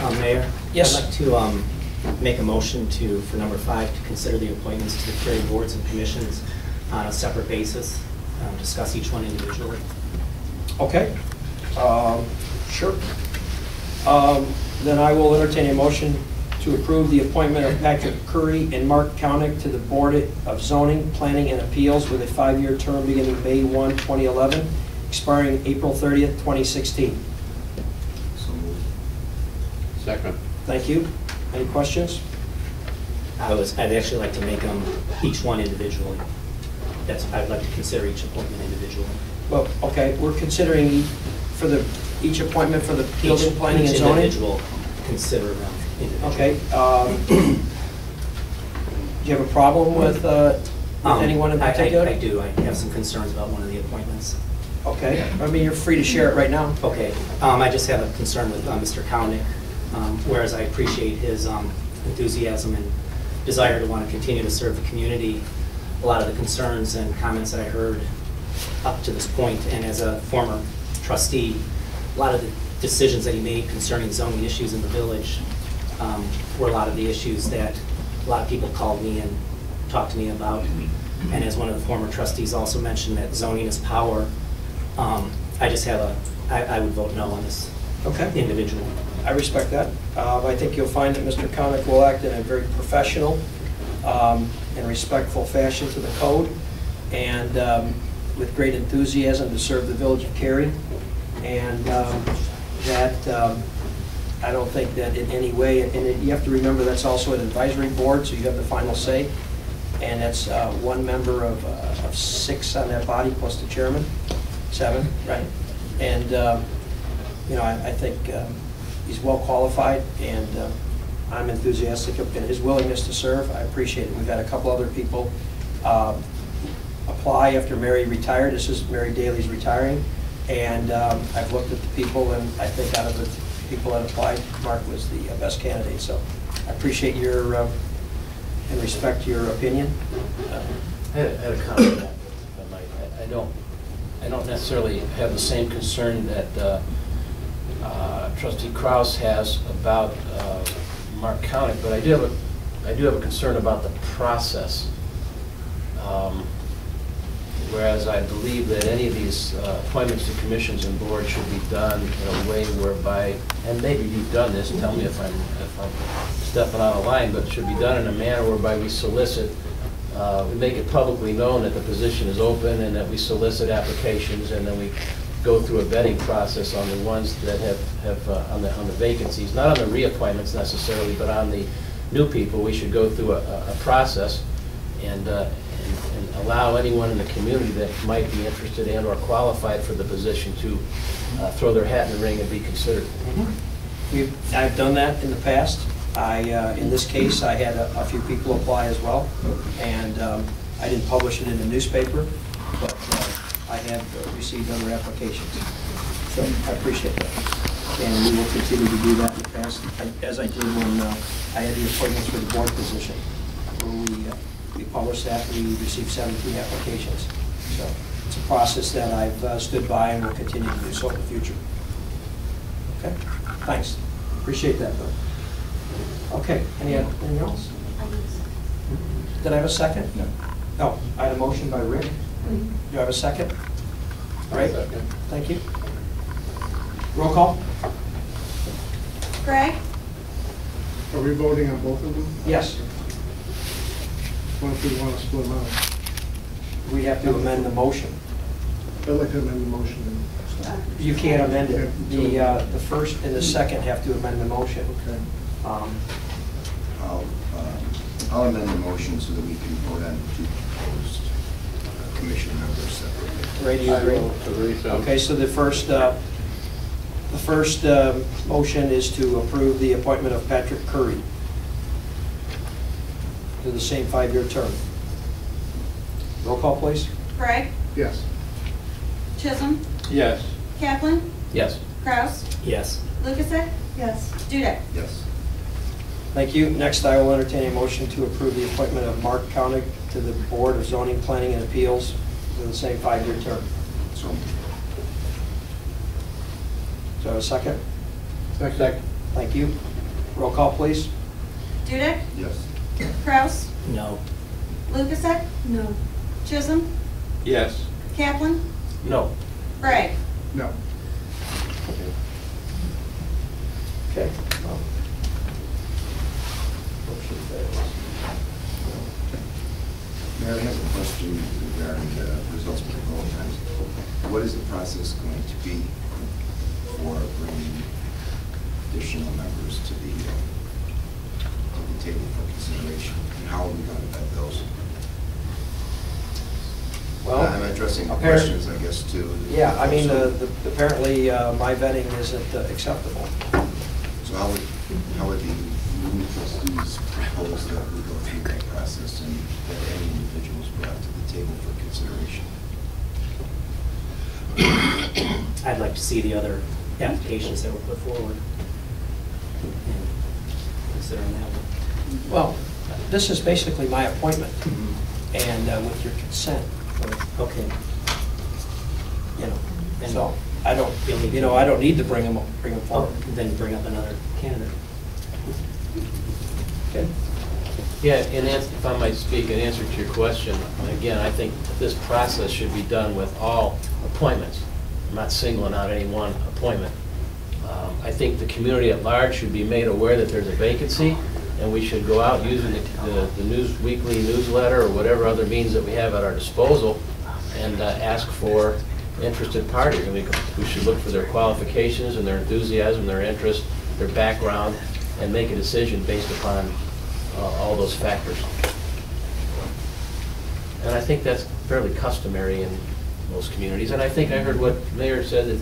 Mayor? Yes. I'd like to make a motion for number 5 to consider the appointments to the Cary boards and commissions on a separate basis, discuss each one individually. Okay. Sure. Then I will entertain a motion to approve the appointment of Patrick Curry and Mark Kownick to the Board of Zoning, Planning, and Appeals with a 5-year term beginning May 1, 2011, expiring April 30th, 2016. So moved. Second. Thank you. Any questions? I'd actually like to make them each one individually. I'd like to consider each appointment individually. Well, okay, we're considering each appointment for the building, planning, and zoning? Each individual, consider them individually. Okay. Do you have a problem with anyone in particular? I do. I have some concerns about one of the appointments. Okay. I mean, you're free to share it right now. Okay. I just have a concern with Mr. Kownick, whereas I appreciate his enthusiasm and desire to want to continue to serve the community. A lot of the concerns and comments that I heard up to this point, and as a former trustee, a lot of the decisions that he made concerning zoning issues in the village were a lot of the issues that a lot of people called me and talked to me about. And as one of the former trustees also mentioned that zoning is power, I just have I would vote no on this individual. I respect that. I think you'll find that Mr. Kownick will act in a very professional and respectful fashion to the code, and with great enthusiasm to serve the village of Cary. And I don't think that in any way, and you have to remember that's also an advisory board, so you have the final say. And that's one member of 6 on that body plus the chairman, 7, right? And I think he's well qualified, and I'm enthusiastic in his willingness to serve. I appreciate it. We've had a couple other people apply after Mary retired. This is Mary Daly's retiring, and I've looked at the people, and I think out of the people that applied, Mark was the best candidate. So I appreciate your and respect your opinion. I had a comment on that. I don't necessarily have the same concern that Trustee Kraus has about Mark Kownick, but I do have a concern about the process. Whereas I believe that any of these appointments to commissions and boards should be done in a way whereby, and maybe you've done this, tell me if I'm stepping out of line, but it should be done in a manner whereby we solicit, we make it publicly known that the position is open and that we solicit applications, and then we go through a vetting process on the ones that have on the vacancies, not on the reappointments necessarily, but on the new people. We should go through a process and allow anyone in the community that might be interested and or qualified for the position to throw their hat in the ring and be considered. I've done that in the past. In this case, I had a few people apply as well, and I didn't publish it in the newspaper, but I have received other applications. So I appreciate that. And we will continue to do that in the past, as I did when I had the appointments for the board position, where we published that, we received 17 applications. So it's a process that I've stood by and will continue to do so in the future. Okay, thanks. Appreciate that, though. Okay, anything else? Did I have a second? No. No, I had a motion by Rick. Do I have a second? All right, Second. thank you. Roll call? Greg? Are we voting on both of them? Yes. What if we want to split them out? We have to amend the motion. I'd like to amend the motion. You can't amend it. The first and the second have to amend the motion. Okay. I'll amend the motion so that we can vote on 2 proposed commission members separately. Ray, do you agree? I will agree, so. Okay, so the first motion is to approve the appointment of Patrick Curry to the same 5-year term. Roll call, please. Greg? Yes. Chisholm? Yes. Kaplan? Yes. Kraus? Yes. Lucasek? Yes. Dudek? Yes. Thank you. Next, I will entertain a motion to approve the appointment of Mark Kownick to the Board of Zoning, Planning, and Appeals for the same 5-year term. So So a second? Second. Thank you. Roll call, please. Dudek, Yes. Kraus, No. Lukasek, No. Chisholm, Yes. Kaplan, No. Bragg. No. Okay. Motion fails. Mayor, I have a question regarding the results of the vote times. What is the process going to be for bringing additional members to the table for consideration? And how are we going to vet those? Well, I'm addressing apparent- questions, I guess, too. Yeah, I mean, apparently my vetting isn't acceptable. So how would the new trustees propose that we go through that process and that any individuals brought to the table for consideration? I'd like to see the other applications that were put forward. And considering that one. Well, this is basically my appointment, and with your consent, Okay. you know, And so I don't, I don't need to bring them Oh, forward. then bring up another candidate. Okay. Yeah, if I might speak in answer to your question, again, I think this process should be done with all appointments. I'm not singling out any one appointment. I think the community at large should be made aware that there's a vacancy, and we should go out using the weekly newsletter or whatever other means that we have at our disposal and ask for interested parties. I mean, we should look for their qualifications and their enthusiasm, their interest, their background, and make a decision based upon all those factors. And I think that's fairly customary in most communities. And I think I heard what the Mayor said, that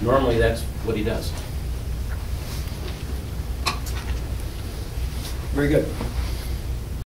normally that's what he does. Very good.